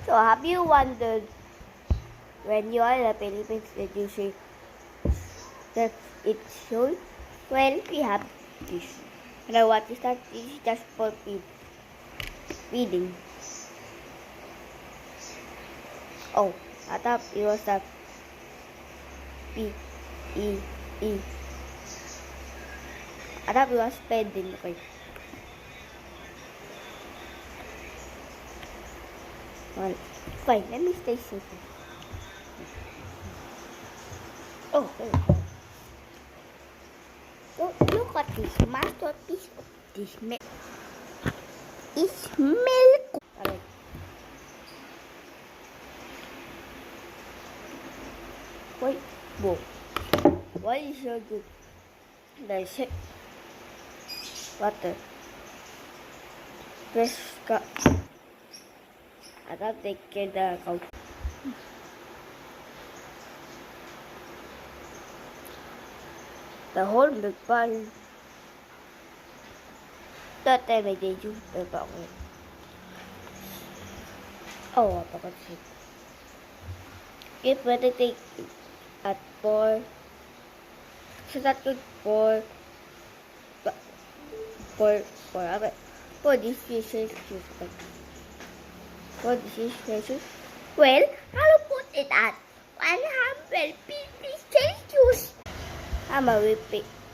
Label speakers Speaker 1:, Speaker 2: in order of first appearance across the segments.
Speaker 1: So have you wondered when you are in the Philippines that you see that it's shown? Well, we have this. Now what is that? This is just for feeding. Oh, I thought it was the P-E-E. I thought it was spending. Okay. Well, fine, let me stay safe. Oh, so look at this masterpiece of this milk. It's milk. Alright. Wait, whoa. Why is so good? There's water. Fresh cut. I thought they get the cow. The whole milk pan. That time I did use the bottle. Oh, I forgot to say. If better take at 4. So that good for this is for this is well, I'll put it at 150 Celsius. I'm a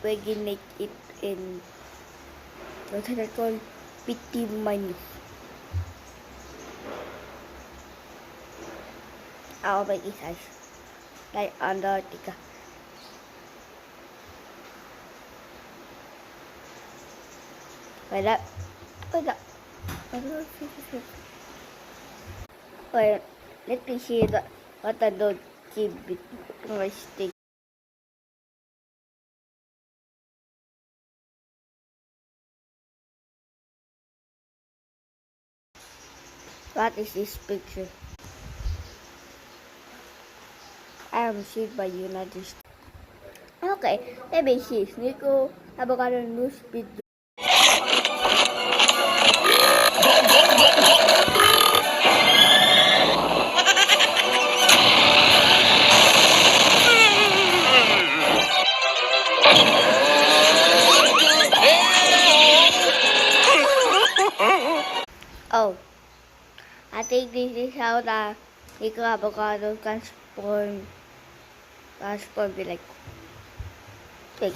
Speaker 1: regulate it in what I call 50 minutes. I'll make it size like Antarctica. Wait up. Wait, let me see what I don't keep it my stick. What is this picture? I am sued by United States. Okay, let me see. Nico, avocado news video. Oh, I think this is how the Nico avocado transform be like. Wait,